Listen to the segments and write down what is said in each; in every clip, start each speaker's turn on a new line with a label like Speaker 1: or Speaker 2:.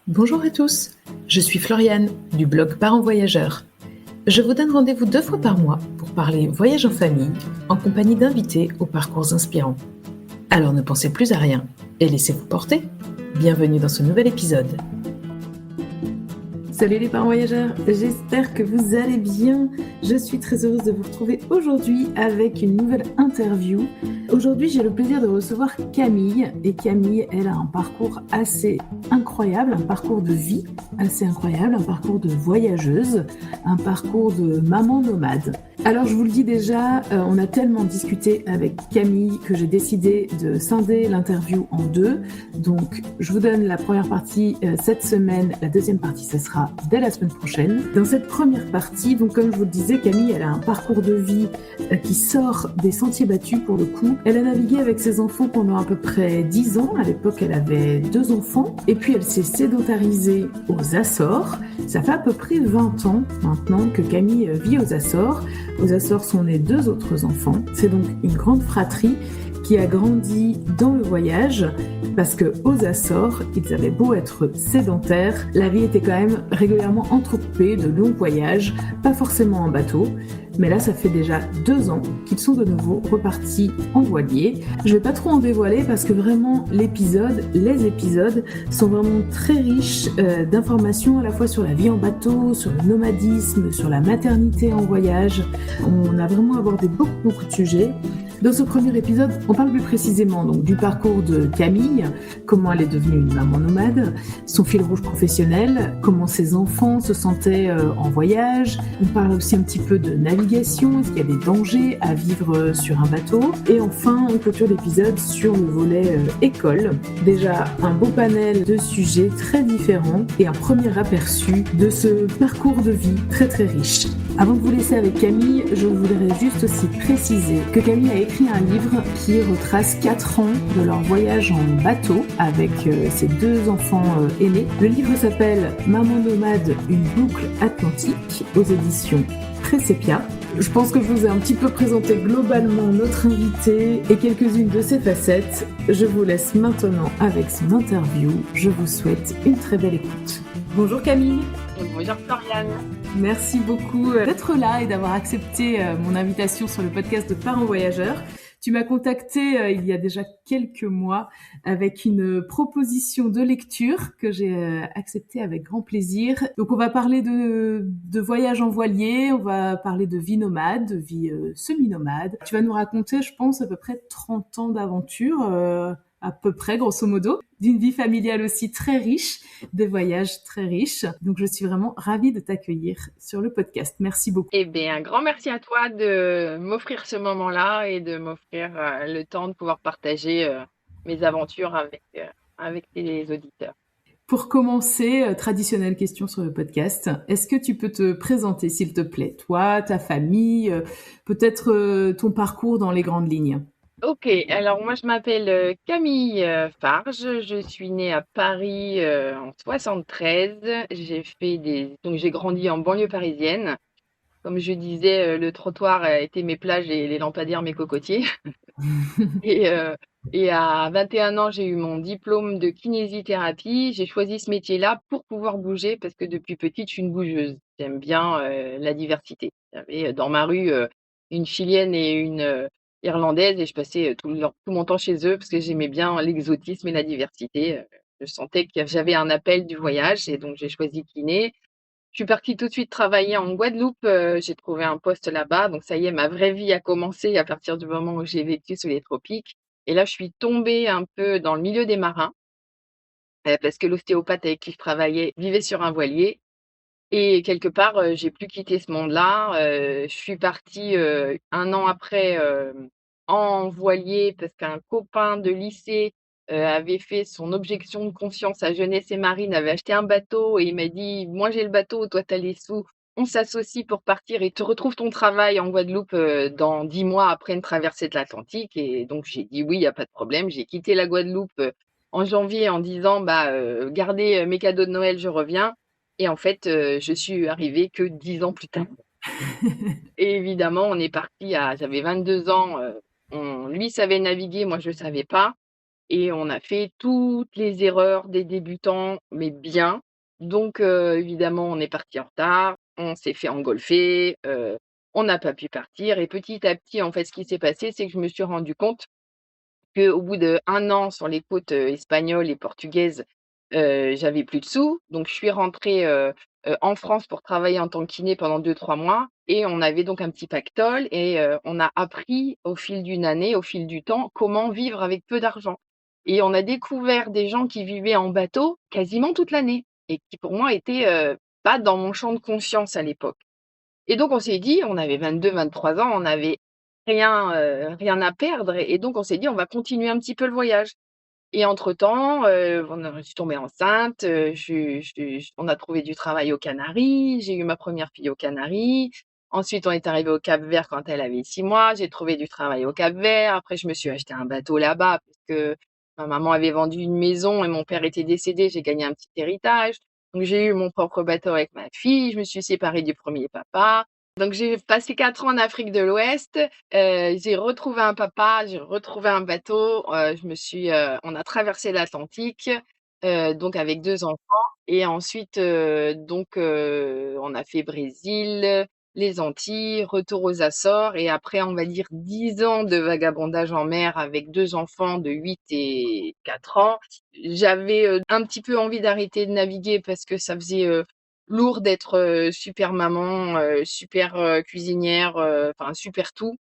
Speaker 1: Bonjour à tous, je suis Floriane du blog Parents Voyageurs. Je vous donne rendez-vous 2 fois par mois pour parler voyage en famille en compagnie d'invités aux parcours inspirants. Alors ne pensez plus à rien et laissez-vous porter. Bienvenue dans ce nouvel épisode. Salut les parents voyageurs, j'espère que vous allez bien. Je suis très heureuse de vous retrouver aujourd'hui avec une nouvelle interview. Aujourd'hui, j'ai le plaisir de recevoir Camille. Et Camille, elle a un parcours assez incroyable, un parcours de vie assez incroyable, un parcours de voyageuse, un parcours de maman nomade. Alors je vous le dis déjà, on a tellement discuté avec Camille que j'ai décidé de scinder l'interview en 2. Donc je vous donne la première partie cette semaine, la deuxième partie ce sera dès la semaine prochaine. Dans cette première partie, donc comme je vous le disais, Camille elle a un parcours de vie qui sort des sentiers battus pour le coup. Elle a navigué avec ses enfants pendant à peu près 10 ans. À l'époque elle avait 2 enfants et puis elle s'est sédentarisée aux Açores. Ça fait à peu près 20 ans maintenant que Camille vit aux Açores. Aux Açores sont nés 2 autres enfants. C'est donc une grande fratrie qui a grandi dans le voyage parce que aux Açores, ils avaient beau être sédentaires, la vie était quand même régulièrement entrecoupée de longs voyages, pas forcément en bateau. Mais là, ça fait déjà 2 ans qu'ils sont de nouveau repartis en voilier. Je vais pas trop en dévoiler parce que vraiment les épisodes sont vraiment très riches d'informations à la fois sur la vie en bateau, sur le nomadisme, sur la maternité en voyage. On a vraiment abordé beaucoup de sujets. Dans ce premier épisode, on parle plus précisément donc, du parcours de Camille, comment elle est devenue une maman nomade, son fil rouge professionnel, comment ses enfants se sentaient en voyage. On parle aussi un petit peu de navigation, est-ce qu'il y a des dangers à vivre sur un bateau. Et enfin, on clôture l'épisode sur le volet école. Déjà, un beau panel de sujets très différents et un premier aperçu de ce parcours de vie très riche. Avant de vous laisser avec Camille, je voudrais juste aussi préciser que Camille a écrit un livre qui retrace 4 ans de leur voyage en bateau avec ses 2 enfants aînés. Le livre s'appelle Maman nomade, une boucle atlantique aux éditions Pressépia. Je pense que je vous ai un petit peu présenté globalement notre invité et quelques-unes de ses facettes. Je vous laisse maintenant avec son interview. Je vous souhaite une très belle écoute. Bonjour Camille.
Speaker 2: Bonjour Floriane.
Speaker 1: Merci beaucoup d'être là et d'avoir accepté mon invitation sur le podcast de Parents Voyageurs. Tu m'as contacté il y a déjà quelques mois avec une proposition de lecture que j'ai acceptée avec grand plaisir. Donc on va parler de voyage en voilier, on va parler de vie nomade, de vie semi-nomade. Tu vas nous raconter, je pense, à peu près 30 ans d'aventure, à peu près, grosso modo, d'une vie familiale aussi très riche, des voyages très riches. Donc, je suis vraiment ravie de t'accueillir sur le podcast. Merci beaucoup.
Speaker 2: Eh bien, un grand merci à toi de m'offrir ce moment-là et de m'offrir le temps de pouvoir partager mes aventures avec tes auditeurs.
Speaker 1: Pour commencer, traditionnelle question sur le podcast, est-ce que tu peux te présenter, s'il te plaît, toi, ta famille, peut-être ton parcours dans les grandes lignes?
Speaker 2: Ok, alors moi je m'appelle Camille Farge, je suis née à Paris en 73. Donc j'ai grandi en banlieue parisienne. Comme je disais, le trottoir était mes plages et les lampadaires mes cocotiers. Et, euh, et à 21 ans, j'ai eu mon diplôme de kinésithérapie. J'ai choisi ce métier-là pour pouvoir bouger parce que depuis petite, je suis une bougeuse. J'aime bien la diversité. J'avais dans ma rue une Chilienne et une Irlandaise et je passais tout mon temps chez eux parce que j'aimais bien l'exotisme et la diversité. Je sentais que j'avais un appel du voyage et donc j'ai choisi kiné. Je suis partie tout de suite travailler en Guadeloupe. J'ai trouvé un poste là-bas. Donc, ça y est, ma vraie vie a commencé à partir du moment où j'ai vécu sous les tropiques. Et là, je suis tombée un peu dans le milieu des marins parce que l'ostéopathe avec qui je travaillais vivait sur un voilier. Et quelque part, j'ai plus quitté ce monde-là. Je suis partie 1 an après en voilier parce qu'un copain de lycée avait fait son objection de conscience à Jeunesse et Marine, avait acheté un bateau et il m'a dit: «Moi, j'ai le bateau, toi, tu as les sous. On s'associe pour partir et tu retrouves ton travail en Guadeloupe dans 10 mois après une traversée de l'Atlantique» et donc j'ai dit: «Oui, il y a pas de problème». J'ai quitté la Guadeloupe en janvier en disant: «Bah, gardez mes cadeaux de Noël, je reviens». Et en fait, je suis arrivée que 10 ans plus tard. Et évidemment, on est parti à j'avais 22 ans, lui savait naviguer, moi je savais pas. et on a fait toutes les erreurs des débutants, mais bien. Donc évidemment, on est parti en retard, on s'est fait engolfer, on n'a pas pu partir et petit à petit, en fait, ce qui s'est passé, c'est que je me suis rendu compte qu'au bout d'1 an sur les côtes, espagnoles et portugaises, j'avais plus de sous. Donc je suis rentrée, en France pour travailler en tant que kiné pendant 2 3 mois et on avait donc un petit pactole et on a appris au fil d'une année, au fil du temps, comment vivre avec peu d'argent et on a découvert des gens qui vivaient en bateau quasiment toute l'année et qui pour moi étaient, pas dans mon champ de conscience à l'époque. Et donc on s'est dit, on avait 22 23 ans, on avait rien à perdre et donc on s'est dit: «On va continuer un petit peu le voyage» et entre-temps, je suis tombée enceinte, on a trouvé du travail aux Canaries, j'ai eu ma première fille aux Canaries. Ensuite, on est arrivé au Cap-Vert quand elle avait 6 mois, j'ai trouvé du travail au Cap-Vert. Après, je me suis acheté un bateau là-bas puisque ma maman avait vendu une maison et mon père était décédé, j'ai gagné un petit héritage. Donc j'ai eu mon propre bateau avec ma fille, je me suis séparée du premier papa. Donc j'ai passé 4 ans en Afrique de l'Ouest, j'ai retrouvé un papa, j'ai retrouvé un bateau, on a traversé l'Atlantique, donc avec 2 enfants et ensuite, on a fait Brésil, les Antilles, retour aux Açores et après on va dire 10 ans de vagabondage en mer avec 2 enfants de 8 et 4 ans. J'avais, un petit peu envie d'arrêter de naviguer parce que ça faisait, lourd d'être, super maman, super, cuisinière, enfin super tout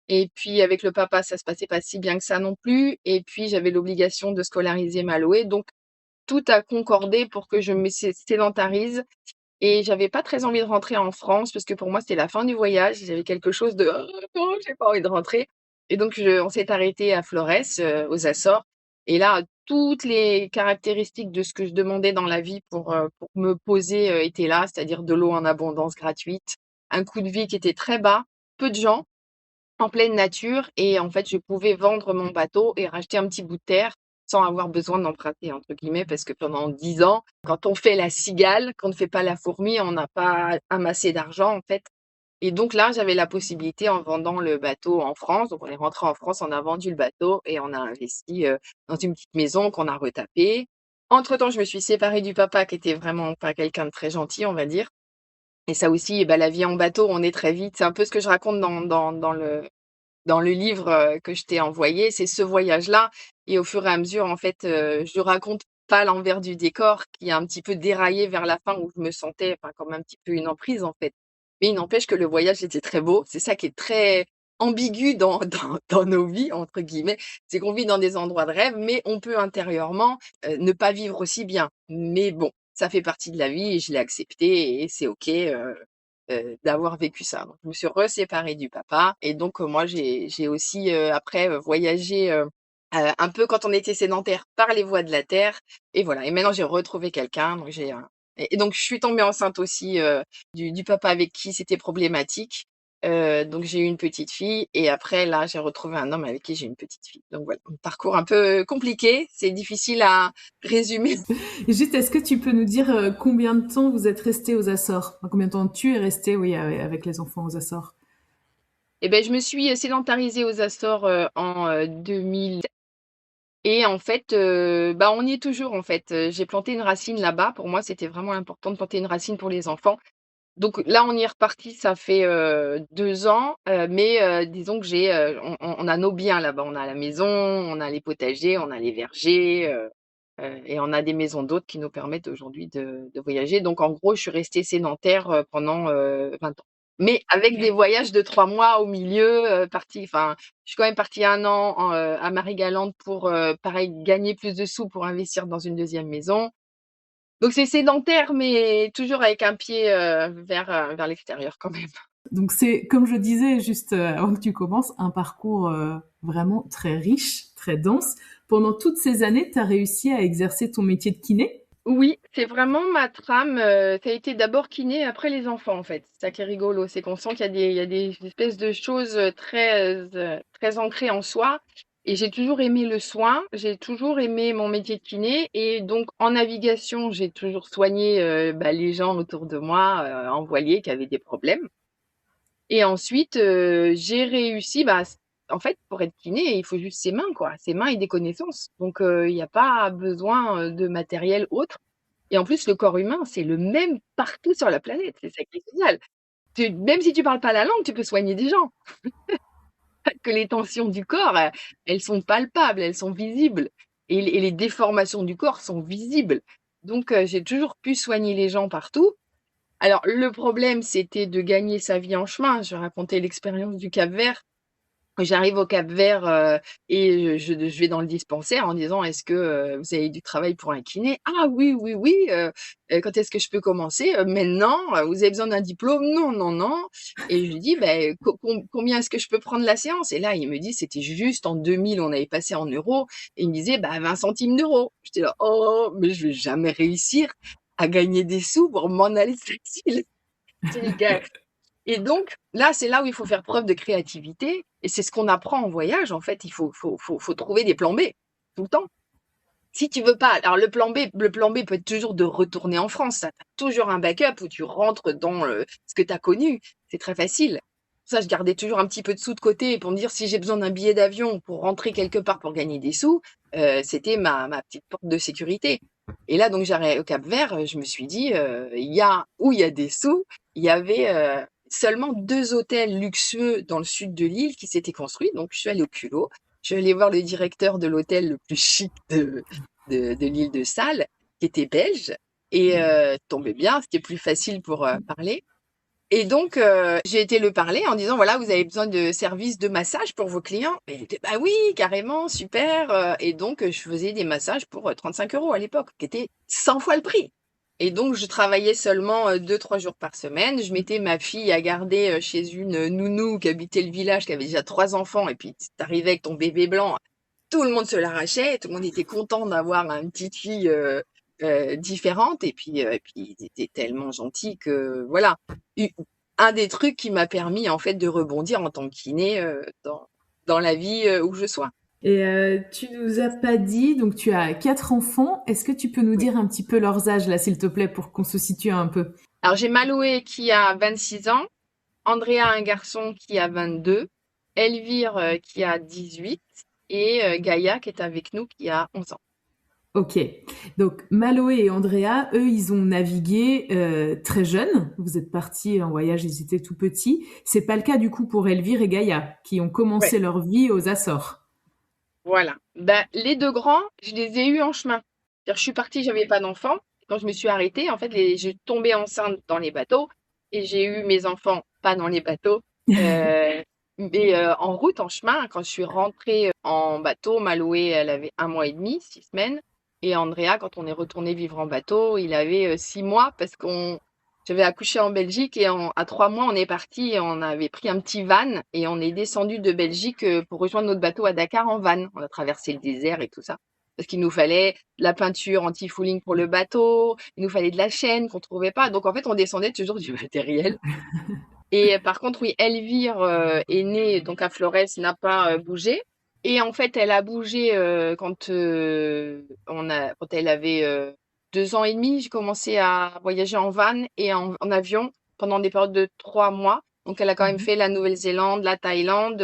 Speaker 2: et puis avec le papa, ça se passait pas si bien que ça non plus et puis j'avais l'obligation de scolariser Maloué donc tout a concordé pour que je me sédentarise et j'avais pas très envie de rentrer en France parce que pour moi, c'était la fin du voyage. J'avais quelque chose de: «Oh non, j'ai pas envie de rentrer» et donc on s'est arrêté à Flores, aux Açores et là, toutes les caractéristiques de ce que je demandais dans la vie pour me poser, étaient là, c'est-à-dire de l'eau en abondance gratuite, un coût de vie qui était très bas, peu de gens en pleine nature et en fait, je pouvais vendre mon bateau et racheter un petit bout de terre sans avoir besoin «d'emprunter» entre guillemets parce que pendant 10 ans, quand on fait la cigale, qu'on ne fait pas la fourmi, on n'a pas amassé d'argent en fait et donc là, j'avais la possibilité en vendant le bateau en France, donc on est rentré en France, on a vendu le bateau et on a investi, dans une petite maison qu'on a retapée. Entre-temps, je me suis séparée du papa qui était vraiment pas quelqu'un de très gentil, on va dire et ça aussi, bah, la vie en bateau, on est très vite c'est un peu ce que je raconte dans le livre, que je t'ai envoyé, c'est ce voyage-là et au fur et à mesure, en fait, je raconte pas l'envers du décor qui a un petit peu déraillé vers la fin où je me sentais, enfin, comme un petit peu une emprise, en fait. Mais il n'empêche que le voyage était très beau. C'est ça qui est très ambigu dans nos vies, entre guillemets. C'est qu'on vit dans des endroits de rêve, mais on peut intérieurement, ne pas vivre aussi bien. Mais bon, ça fait partie de la vie et je l'ai accepté et c'est OK, d'avoir vécu ça. Donc je me suis reséparée du papa et donc moi j'ai aussi, après, voyagé, un peu quand on était sédentaire par les voies de la terre et voilà et maintenant j'ai retrouvé quelqu'un donc j'ai un et donc je suis tombée enceinte aussi, du papa avec qui c'était problématique, donc j'ai eu une petite fille et après là, j'ai retrouvé un homme avec qui j'ai une petite fille. Donc voilà, un parcours un peu compliqué, c'est difficile à résumer.
Speaker 1: Et juste, est-ce que tu peux nous dire combien de temps vous êtes resté aux Açores? Enfin, combien de temps tu es resté, oui, avec les enfants aux Açores?
Speaker 2: Et ben je me suis, sédentarisée aux Açores, en, 2000 et en fait, bah, on y est toujours, en fait. J'ai planté une racine là-bas. Pour moi, c'était vraiment important de planter une racine pour les enfants. Donc là, on y est reparti, ça fait, 2 ans, mais disons que on a nos biens là-bas. On a la maison, on a les potagers, on a les vergers, et on a des maisons d'hôtes qui nous permettent aujourd'hui de voyager. Donc en gros, je suis restée sédentaire, pendant, 20 ans. Mais avec des voyages de 3 mois au milieu, je suis quand même partie 1 an à Marie-Galante pour, pareil, gagner plus de sous pour investir dans une deuxième maison. Donc c'est sédentaire, mais toujours avec un pied, vers l'extérieur quand même.
Speaker 1: Donc c'est, comme je disais juste avant que tu commences, un parcours vraiment très riche, très dense. Pendant toutes ces années, tu as réussi à exercer ton métier de kiné?
Speaker 2: Oui, c'est vraiment ma trame, ça a été d'abord kiné, après les enfants, en fait. C'est ça qui est rigolo, c'est qu'on sent qu'il y a des espèces de choses, très ancrées en soi et j'ai toujours aimé le soin, j'ai toujours aimé mon métier de kiné et donc en navigation, j'ai toujours soigné, bah, les gens autour de moi, en voilier qui avaient des problèmes et ensuite, j'ai réussi, bah, en fait, pour être kiné, il faut juste ses mains, quoi. Ses mains et des connaissances. Donc, il n'y a pas besoin de matériel autre. Et en plus, le corps humain, c'est le même partout sur la planète. C'est ça qui est génial. Même si tu parles pas la langue, tu peux soigner des gens. Que les tensions du corps, elles sont palpables, elles sont visibles. Et les déformations du corps sont visibles. Donc, j'ai toujours pu soigner les gens partout. Alors, le problème, c'était de gagner sa vie en chemin. Je racontais l'expérience du Cap-Vert. J'arrive au Cap-Vert et je vais dans le dispensaire en disant: «Est-ce que, vous avez du travail pour un kiné?» «Ah oui, oui, oui, quand est-ce que je peux commencer?» «Maintenant, vous avez besoin d'un diplôme?» «Non, non, non» et je lui dis: «Beh, combien est-ce que je peux prendre la séance?» Et là, il me dit c'était juste en 2000, on avait passé en euros et il me disait: «Bah, 20 centimes d'euros». J'étais là: «Oh, mais je vais jamais réussir à gagner des sous pour m'en aller tranquille». Et donc, là, c'est là où il faut faire preuve de créativité. Et c'est ce qu'on apprend en voyage. En fait, il faut trouver des plans B tout le temps. Si tu veux pas, alors le plan B peut être toujours de retourner en France. Ça, t'as toujours un backup où tu rentres dans ce que tu as connu. C'est très facile. Ça, je gardais toujours un petit peu de sous de côté pour me dire si j'ai besoin d'un billet d'avion pour rentrer quelque part pour gagner des sous, c'était ma petite porte de sécurité. Et là, donc, j'arrive au Cap-Vert, je me suis dit, où il y a des sous, il y avait seulement 2 hôtels luxueux dans le sud de l'île qui s'étaient construits. Donc, je suis allée au culot. Je suis allée voir le directeur de l'hôtel le plus chic de l'île de Salles, qui était belge, et tombait bien, c'était plus facile pour parler. Et donc, j'ai été le parler en disant, voilà, vous avez besoin de services de massage pour vos clients? Et il était, bah oui, carrément, super. Et donc, je faisais des massages pour 35 € à l'époque, qui était 100 fois le prix. Et donc, je travaillais seulement 2-3 jours par semaine. Je mettais ma fille à garder chez une nounou qui habitait le village, qui avait déjà 3 enfants. Et puis, t'arrivais avec ton bébé blanc, tout le monde se l'arrachait, tout le monde était content d'avoir une petite fille différente. Et puis, ils étaient tellement gentils que, voilà. Un des trucs qui m'a permis, en fait, de rebondir en tant que kiné dans la vie où je sois.
Speaker 1: Et tu nous as pas dit, donc tu as 4 enfants. Est-ce que tu peux nous
Speaker 2: Oui.
Speaker 1: dire un petit peu leurs âges, là, s'il te plaît, pour qu'on se situe un peu?
Speaker 2: Alors, j'ai Maloé qui a 26 ans, Andrea, un garçon qui a 22, Elvire qui a 18 et Gaïa qui est avec nous qui a 11 ans.
Speaker 1: Ok. Donc, Maloé et Andrea, eux, ils ont navigué très jeunes. Vous êtes partis en voyage, ils étaient tout petits. C'est pas le cas, du coup, pour Elvire et Gaïa, qui ont
Speaker 2: Ouais,
Speaker 1: commencé leur vie aux Açores.
Speaker 2: voilà. Ben, les 2 grands, je les ai eus en chemin. C'est-à-dire, je suis partie, j'avais pas d'enfants. Quand je me suis arrêtée, en fait, je tombais enceinte dans les bateaux et j'ai eu mes enfants pas dans les bateaux, euh, mais en route, en chemin. Quand je suis rentrée en bateau, Maloé, elle avait 1 mois et demi, 6 semaines, et Andrea, quand on est retourné vivre en bateau, il avait 6 mois parce j'avais accouché en Belgique et à 3 mois, on est parti et on avait pris un petit van et on est descendu de Belgique pour rejoindre notre bateau à Dakar en van. On a traversé le désert et tout ça. Parce qu'il nous fallait de la peinture anti-fouling pour le bateau, il nous fallait de la chaîne qu'on trouvait pas. Donc en fait, on descendait toujours du matériel. Et par contre, oui, Elvire est née donc à Flores, n'a pas bougé. Et en fait, elle a bougé quand elle avait 2 ans et demi. J'ai commencé à voyager en van et en avion pendant des périodes de 3 mois. Donc, elle a quand même
Speaker 1: Mhm.
Speaker 2: fait la Nouvelle-Zélande, la Thaïlande,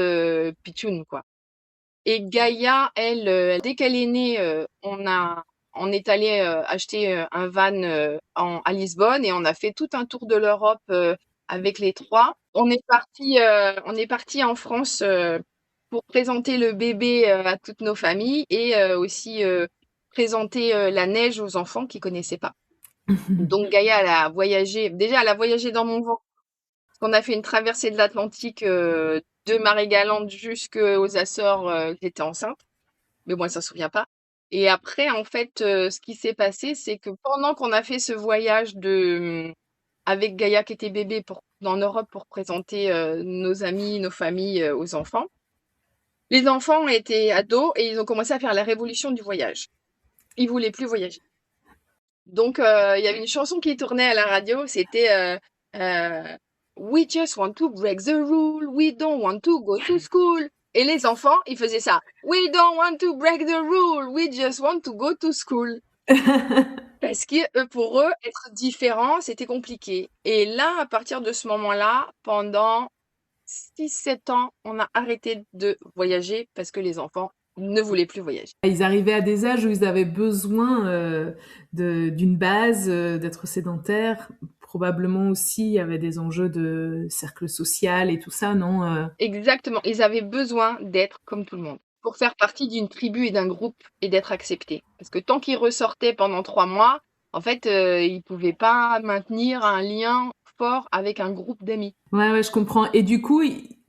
Speaker 2: Pichoun, quoi. Et Gaïa, elle, dès qu'elle est née, on est allé acheter un van à Lisbonne et on a fait tout un tour de l'Europe avec les trois. On est parti en France pour présenter le bébé à toutes nos familles et aussi présenter la neige aux enfants qui connaissaient pas. Donc Gaïa, elle a voyagé. Déjà, elle a voyagé dans mon ventre. On a fait une traversée de l'Atlantique de Marie-Galante jusqu'aux Açores. J'étais enceinte, mais bon, elle s'en souvient pas. Et après, en fait, ce qui s'est passé, c'est que pendant qu'on a fait ce voyage avec Gaïa qui était bébé en Europe pour présenter nos amis, nos familles aux enfants, les enfants étaient ados et ils ont commencé à faire la révolution du voyage. Ils voulaient plus voyager. Donc, il y avait une chanson qui tournait à la radio, c'était We just want to break the rule, we don't want to go to school. Et les enfants, ils faisaient ça. We don't want to break the rule, we just want to go to school. Parce que pour eux, être différent, c'était compliqué. Et là, à partir de ce moment-là, pendant 6-7 ans, on a arrêté de voyager parce que les enfants ne voulaient plus voyager.
Speaker 1: Ils arrivaient à des âges où ils avaient besoin d'une base, d'être sédentaires. Probablement aussi, il y avait des enjeux de cercle social et tout ça, non
Speaker 2: Exactement, ils avaient besoin d'être comme tout le monde, pour faire partie d'une tribu et d'un groupe et d'être acceptés. Parce que tant qu'ils ressortaient pendant 3 mois, en fait, ils pouvaient pas maintenir un lien fort avec un groupe d'amis.
Speaker 1: Ouais, ouais, je comprends. Et du coup,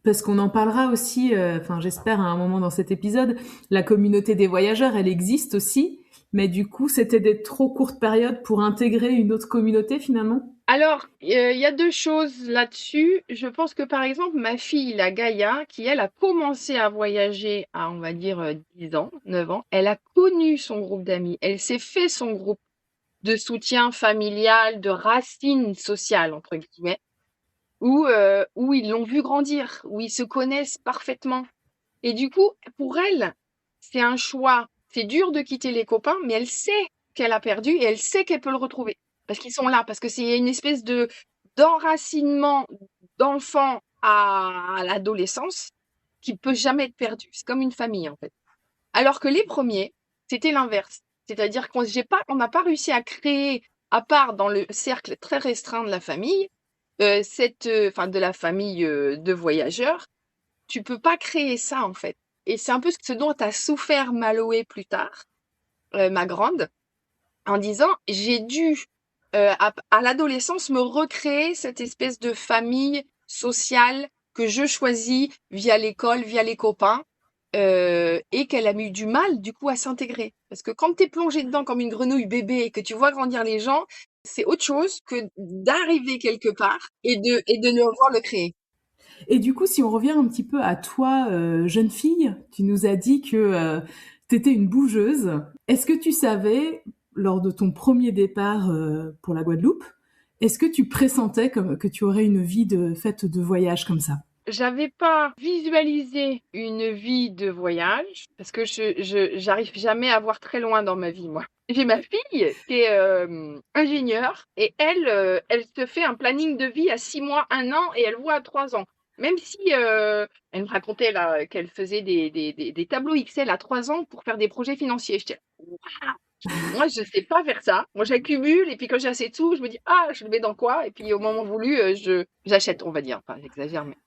Speaker 1: parce qu'on en parlera aussi, enfin, j'espère à un moment dans cet épisode, la communauté des voyageurs, elle existe aussi. Mais du coup, c'était des trop courtes périodes pour intégrer une autre communauté finalement.
Speaker 2: Alors, il y a 2 choses là-dessus. Je pense que, par exemple, ma fille, la Gaïa, qui elle a commencé à voyager à, on va dire, 10 ans, 9 ans, elle a connu son groupe d'amis. Elle s'est fait son groupe de soutien familial, de racines sociales, entre guillemets, où ils l'ont vu grandir, où ils se connaissent parfaitement. Et du coup, pour elle, c'est un choix. C'est dur de quitter les copains, mais elle sait qu'elle a perdu et elle sait qu'elle peut le retrouver. Parce qu'ils sont là, parce que c'est une espèce de d'enracinement d'enfant à l'adolescence qui peut jamais être perdu. C'est comme une famille, en fait. Alors que les premiers, c'était l'inverse. C'est-à-dire on n'a pas réussi à créer, à part dans le cercle très restreint de la famille, enfin de la famille de voyageurs, tu peux pas créer ça en fait. Et c'est un peu ce dont a souffert Maloé plus tard, ma grande, en disant j'ai dû à l'adolescence me recréer cette espèce de famille sociale que je choisis via l'école, via les copains, et qu'elle a eu du mal du coup à s'intégrer. Parce que quand t'es plongé dedans comme une grenouille bébé et que tu vois grandir les gens, c'est autre chose que d'arriver quelque part et de devoir le créer.
Speaker 1: Et du coup, si on revient un petit peu à toi, jeune fille, tu nous as dit que tu étais une bougeuse. Est-ce que tu savais, lors de ton premier départ pour la Guadeloupe, est-ce que tu pressentais que tu aurais une vie de faite de voyage comme ça?
Speaker 2: J'avais pas visualisé une vie de voyage parce que j'arrive jamais à voir très loin dans ma vie, moi. J'ai ma fille qui est ingénieure et elle se fait un planning de vie à 6 mois, 1 an et elle voit à 3 ans. Même si elle me racontait là qu'elle faisait des tableaux Excel à 3 ans pour faire des projets financiers. J'étais là, waouh! Je dis, moi, je sais pas faire ça. Moi, j'accumule et puis quand j'ai assez de sous, je me dis, ah, je le mets dans quoi? Et puis au moment voulu, j'achète, on va dire. Enfin, j'exagère, mais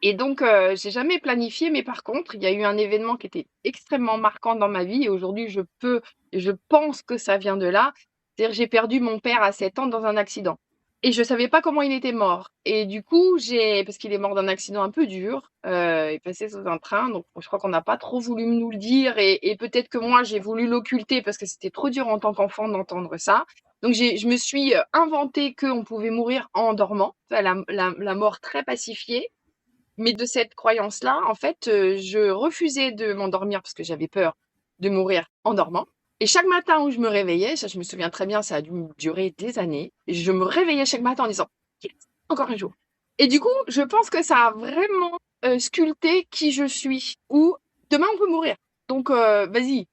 Speaker 2: et donc, j'ai jamais planifié, mais par contre, il y a eu un événement qui était extrêmement marquant dans ma vie et aujourd'hui je pense que ça vient de là. C'est-à-dire j'ai perdu mon père à 7 ans dans un accident et je savais pas comment il était mort et du coup, parce qu'il est mort d'un accident un peu dur, il est passé sous un train, donc je crois qu'on n'a pas trop voulu nous le dire et peut-être que moi j'ai voulu l'occulter parce que c'était trop dur en tant qu'enfant d'entendre ça. Donc je me suis, inventé qu'on pouvait mourir en dormant, enfin la mort très pacifiée. Mais de cette croyance-là, en fait, je refusais de m'endormir parce que j'avais peur de mourir en dormant. Et chaque matin où je me réveillais, ça je me souviens très bien, ça a dû durer des années, je me réveillais chaque matin en disant: «Yes, encore un jour». Et du coup, je pense que ça a vraiment, sculpté qui je suis ou demain on peut mourir. Donc vas-y,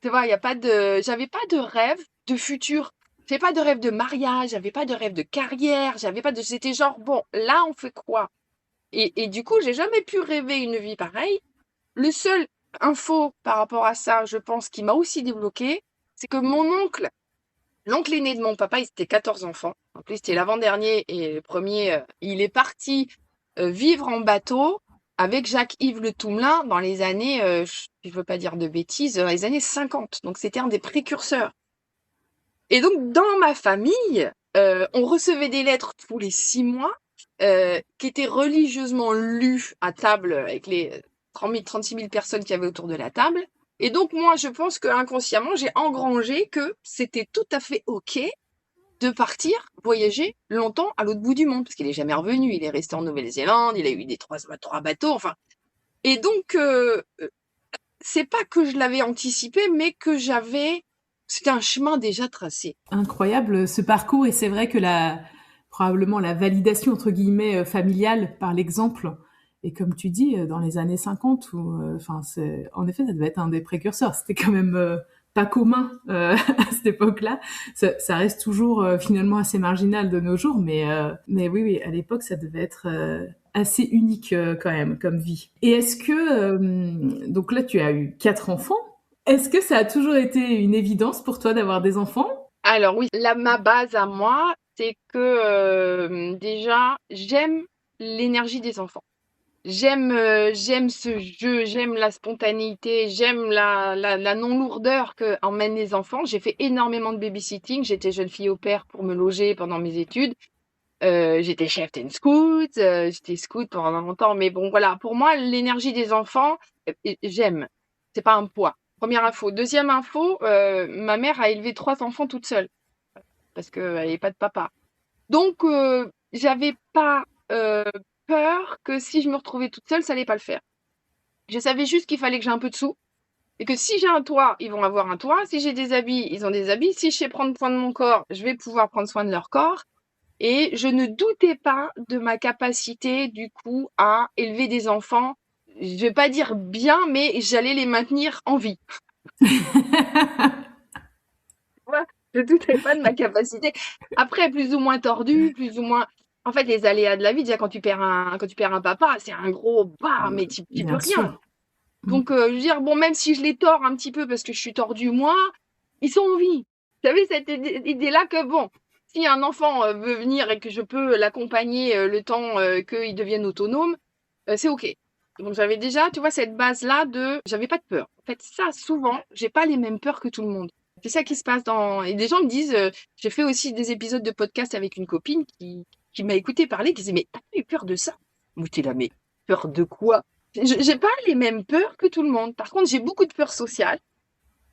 Speaker 2: tu vois? Il y a pas de j'avais pas de rêve de futur. J'avais pas de rêve de mariage, j'avais pas de rêve de carrière, j'avais pas de c'était genre: «Bon, là on fait quoi?» Et du coup, j'ai jamais pu rêver une vie pareille. Le seul info par rapport à ça, je pense, qui m'a aussi débloqué, c'est que mon oncle, l'oncle aîné de mon papa, il était 14 enfants. En plus, c'était l'avant-dernier et le premier, il est parti vivre en bateau avec Jacques-Yves Le Toumelin dans les années, je veux pas dire de bêtises, les années 50. Donc, c'était un des précurseurs. Et donc, dans ma famille, on recevait des lettres tous les 6 mois qui étaient religieusement lues à table avec les 36 000 personnes qu'il y avait autour de la table. Et donc, moi, je pense que inconsciemment, j'ai engrangé que c'était tout à fait OK de partir voyager longtemps à l'autre bout du monde, parce qu'il est jamais revenu. Il est resté en Nouvelle-Zélande, il a eu des trois bateaux, enfin. Et donc, c'est pas que je l'avais anticipé, mais que c'était un chemin déjà tracé.
Speaker 1: Incroyable ce parcours et c'est vrai que probablement la validation entre guillemets familiale par l'exemple et comme tu dis dans les années 50 où enfin c'est en effet ça devait être un des précurseurs, c'était quand même pas commun à cette époque-là. Ça reste toujours finalement assez marginal de nos jours mais oui oui, à l'époque ça devait être assez unique quand même comme vie. Et est-ce que, donc là tu as eu 4 enfants. Est-ce que ça a toujours été une évidence pour toi d'avoir des enfants?
Speaker 2: Alors oui, ma base à moi, c'est que déjà, j'aime l'énergie des enfants. J'aime ce jeu, j'aime la spontanéité, j'aime la non-lourdeur que emmènent les enfants. J'ai fait énormément de babysitting. J'étais jeune fille au pair pour me loger pendant mes études. J'étais chef and scout, j'étais scout pendant longtemps. Mais bon, voilà, pour moi, l'énergie des enfants, j'aime. C'est pas un poids. Première info. Deuxième info, ma mère a élevé 3 enfants toute seule parce qu'elle n'avait pas de papa. Donc, j'avais pas peur que si je me retrouvais toute seule, ça allait pas le faire. Je savais juste qu'il fallait que j'ai un peu de sous et que si j'ai un toit, ils vont avoir un toit. Si j'ai des habits, ils ont des habits. Si je sais prendre soin de mon corps, je vais pouvoir prendre soin de leur corps. Et je ne doutais pas de ma capacité, du coup, à élever des enfants. Je vais pas dire bien, mais j'allais les maintenir en vie. Moi, je doutais pas de ma capacité. Après, plus ou moins tordu, plus ou moins. En fait, les aléas de la vie, déjà quand tu perds un papa, c'est un gros bas, mais tu peux
Speaker 1: Bien
Speaker 2: rien.
Speaker 1: sûr. Mmh.
Speaker 2: Donc, je veux dire, bon, même si je les tords un petit peu parce que je suis tordue moi, ils sont en vie. Vous savez, cette idée-là que bon, si un enfant veut venir et que je peux l'accompagner le temps qu'il devienne autonome, c'est OK. Donc, j'avais déjà, tu vois, cette base-là j'avais pas de peur. En fait, ça, souvent, j'ai pas les mêmes peurs que tout le monde. C'est ça qui se passe et des gens me disent, j'ai fait aussi des épisodes de podcast avec une copine qui m'a écouté parler, qui disait, mais t'as pas eu peur de ça? Moi, t'es là, mais peur de quoi? J'ai pas les mêmes peurs que tout le monde. Par contre, j'ai beaucoup de peurs sociales.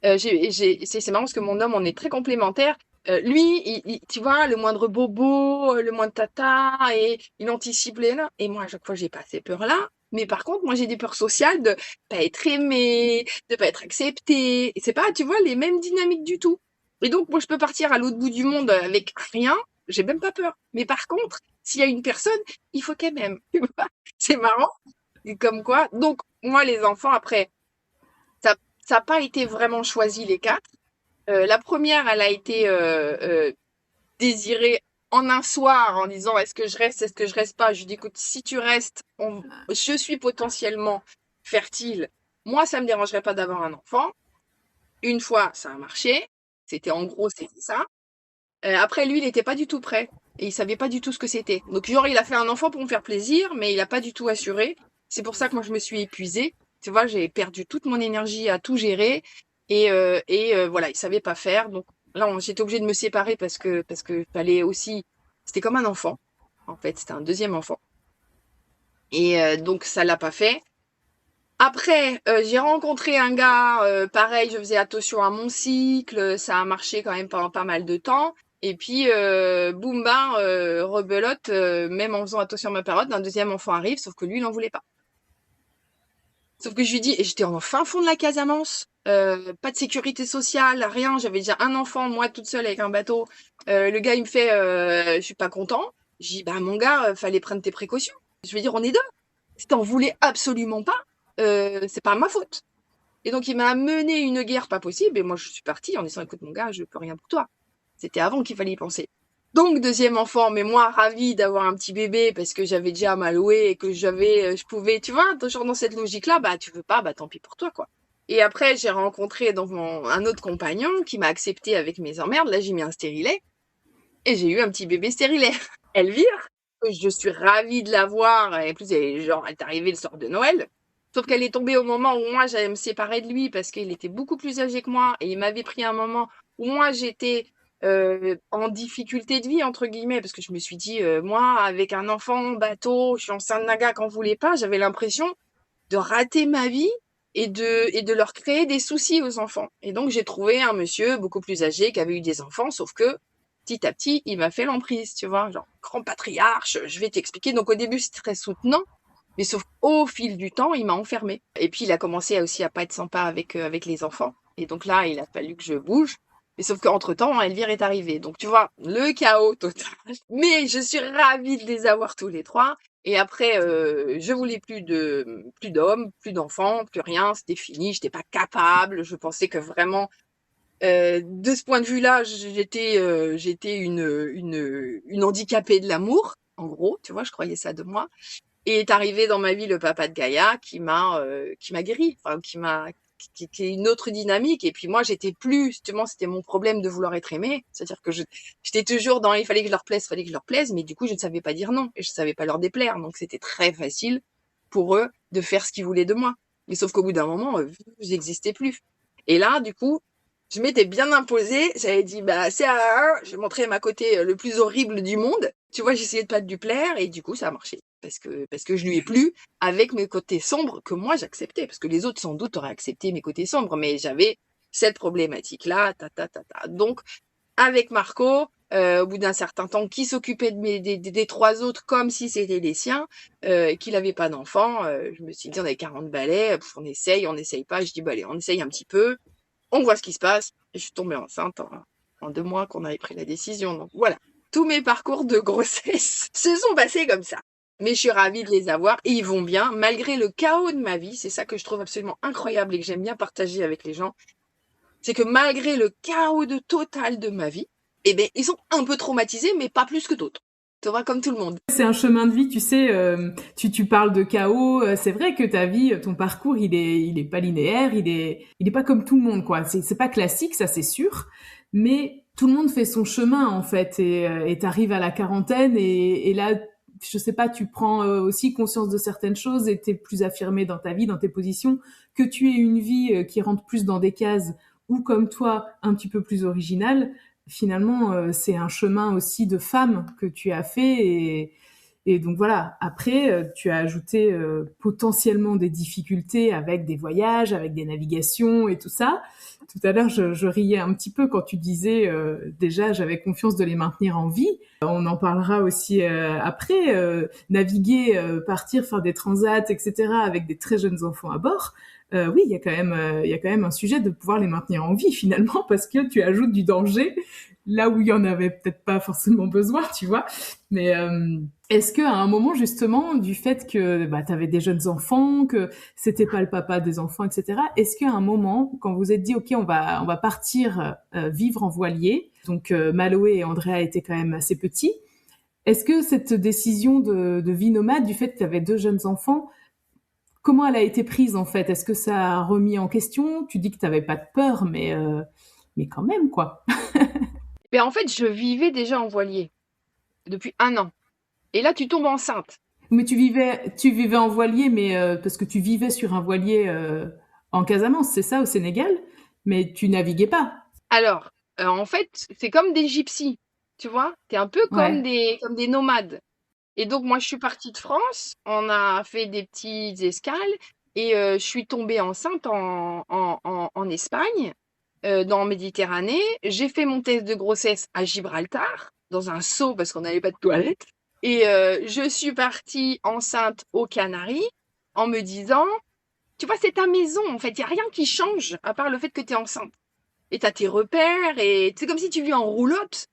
Speaker 2: C'est marrant parce que mon homme, on est très complémentaires. Lui, tu vois, le moindre bobo, le moindre tata, et il anticipe les là. Et moi, à chaque fois, j'ai pas ces peurs-là. Mais par contre, moi, j'ai des peurs sociales de pas être aimée, de pas être acceptée. Et c'est pas, tu vois, les mêmes dynamiques du tout. Et donc, moi, je peux partir à l'autre bout du monde avec rien. J'ai même pas peur. Mais par contre, s'il y a une personne, il faut qu'elle m'aime. Tu vois. C'est marrant. Et comme quoi. Donc, moi, les enfants, après, ça ça n'a pas été vraiment choisi les 4. La première, elle a été désirée en un soir en disant est-ce que je reste, est-ce que je reste pas. Je lui dis écoute, si tu restes, je suis potentiellement fertile. Moi, ça me dérangerait pas d'avoir un enfant. Une fois, ça a marché. C'était ça. Après, lui, il n'était pas du tout prêt et il savait pas du tout ce que c'était. Donc, genre, il a fait un enfant pour me faire plaisir, mais il a pas du tout assuré. C'est pour ça que moi, je me suis épuisée. Tu vois, j'ai perdu toute mon énergie à tout gérer et voilà, il savait pas faire. Donc là, j'étais obligée de me séparer parce que fallait aussi. C'était comme un enfant. En fait, c'était un deuxième enfant. Et donc, ça l'a pas fait. Après, j'ai rencontré un gars, pareil, je faisais attention à mon cycle, ça a marché quand même pendant pas mal de temps. Et puis, boum, bam, rebelote, même en faisant attention à ma période, un deuxième enfant arrive, sauf que lui, il n'en voulait pas. Sauf que je lui dis, et j'étais en fin fond de la Casamance, pas de sécurité sociale, rien, j'avais déjà un enfant, moi toute seule avec un bateau. Le gars, il me fait, je suis pas content. Je dis, bah mon gars, fallait prendre tes précautions. Je veux dire, on est deux. Si t'en voulais absolument pas, c'est pas ma faute. Et donc, il m'a mené une guerre pas possible. Et moi, je suis partie en disant, écoute, mon gars, je peux rien pour toi. C'était avant qu'il fallait y penser. Donc, deuxième enfant, mais moi, ravie d'avoir un petit bébé parce que j'avais déjà ma loué et que je pouvais, tu vois, toujours dans cette logique-là, bah, tu veux pas, bah, tant pis pour toi, quoi. Et après, j'ai rencontré donc un autre compagnon qui m'a accepté avec mes emmerdes. Là, j'ai mis un stérilet et j'ai eu un petit bébé stérilet. Elvire, je suis ravie de l'avoir. Et en plus, elle est arrivée le soir de Noël. Sauf qu'elle est tombée au moment où moi, j'allais me séparer de lui parce qu'il était beaucoup plus âgé que moi et il m'avait pris un moment où moi, j'étais en difficulté de vie, entre guillemets, parce que je me suis dit, moi, avec un enfant, bateau, je suis enceinte d'un gars qu'on voulait pas, j'avais l'impression de rater ma vie et de leur créer des soucis aux enfants. Et donc, j'ai trouvé un monsieur beaucoup plus âgé qui avait eu des enfants, sauf que petit à petit, il m'a fait l'emprise, tu vois, genre grand patriarche, je vais t'expliquer. Donc, au début, c'était très soutenant. Mais sauf qu'au fil du temps, il m'a enfermée. Et puis, il a commencé aussi à pas être sympa avec les enfants. Et donc là, il a fallu que je bouge. Mais sauf qu'entre-temps, Elvire est arrivée. Donc, tu vois, le chaos total. Mais je suis ravie de les avoir tous les trois. Et après, je voulais plus d'hommes, plus d'enfants, plus rien. C'était fini. J'étais pas capable. Je pensais que vraiment, de ce point de vue-là, j'étais une handicapée de l'amour. En gros, tu vois, je croyais ça de moi. Et est arrivé dans ma vie le papa de Gaïa qui m'a guéri, enfin qui est une autre dynamique. Et puis moi, j'étais plus, justement, c'était mon problème de vouloir être aimée. C'est-à-dire que j'étais toujours dans, il fallait que je leur plaise, fallait que je leur plaise, mais du coup, je ne savais pas dire non et je savais pas leur déplaire. Donc c'était très facile pour eux de faire ce qu'ils voulaient de moi. Mais sauf qu'au bout d'un moment, j'existais plus. Et là, du coup, je m'étais bien imposée. J'avais dit, bah, c'est à je vais montrer ma côté le plus horrible du monde. Tu vois, j'essayais de pas lui plaire et du coup, ça a marché. Parce que je lui ai plu avec mes côtés sombres que moi j'acceptais. Parce que les autres, sans doute, auraient accepté mes côtés sombres, mais j'avais cette problématique-là, Donc, avec Marco, au bout d'un certain temps, qui s'occupait des trois autres comme si c'était les siens, qu'il n'avait pas d'enfant, je me suis dit, on avait 40 balais, on essaye pas. Je dis, bah allez, on essaye un petit peu, on voit ce qui se passe. Et je suis tombée enceinte en 2 mois qu'on avait pris la décision. Donc voilà, tous mes parcours de grossesse se sont passés comme ça. Mais je suis ravie de les avoir et ils vont bien, malgré le chaos de ma vie. C'est ça que je trouve absolument incroyable et que j'aime bien partager avec les gens. C'est que malgré le chaos total de ma vie, eh ben, ils sont un peu traumatisés, mais pas plus que d'autres. Tu vois, comme tout le monde.
Speaker 1: C'est un chemin de vie, tu sais, tu parles de chaos, c'est vrai que ta vie, ton parcours, il est pas linéaire, il est pas comme tout le monde, quoi. C'est pas classique, ça c'est sûr, mais tout le monde fait son chemin, en fait, et t'arrives à la quarantaine, et là, je sais pas, tu prends aussi conscience de certaines choses, et t'es plus affirmé dans ta vie, dans tes positions, que tu aies une vie qui rentre plus dans des cases, ou comme toi, un petit peu plus originale. Finalement, c'est un chemin aussi de femme que tu as fait et donc voilà. Après, tu as ajouté potentiellement des difficultés avec des voyages, avec des navigations et tout ça. Tout à l'heure, je riais un petit peu quand tu disais déjà j'avais confiance de les maintenir en vie. On en parlera aussi après. Naviguer, partir, faire des transats, etc. avec des très jeunes enfants à bord. Oui, il y a quand même un sujet de pouvoir les maintenir en vie finalement parce que tu ajoutes du danger là où il y en avait peut-être pas forcément besoin, tu vois. Mais est-ce que à un moment justement du fait que bah, tu avais des jeunes enfants, que c'était pas le papa des enfants, etc. Est-ce qu'à un moment, quand vous êtes dit ok, on va partir vivre en voilier, donc Maloé et Andrea étaient quand même assez petits. Est-ce que cette décision de vie nomade, du fait que tu avais deux jeunes enfants, comment elle a été prise en fait? Est-ce que ça a remis en question? Tu dis que tu n'avais pas de peur, mais quand même quoi.
Speaker 2: Mais en fait, je vivais déjà en voilier depuis 1 an. Et là, tu tombes enceinte.
Speaker 1: Mais tu vivais en voilier, mais parce que tu vivais sur un voilier en Casamance, c'est ça, au Sénégal, mais tu naviguais pas.
Speaker 2: Alors, en fait, c'est comme des gypsies, tu vois? Tu es un peu
Speaker 1: Ouais.
Speaker 2: comme des nomades. Et donc, moi, je suis partie de France, on a fait des petites escales et je suis tombée enceinte en Espagne, dans Méditerranée. J'ai fait mon test de grossesse à Gibraltar, dans un seau parce qu'on n'avait pas de toilette. Et je suis partie enceinte aux Canaries en me disant, tu vois, c'est ta maison, en fait, il n'y a rien qui change à part le fait que tu es enceinte. Et tu as tes repères et c'est comme si tu vis en roulotte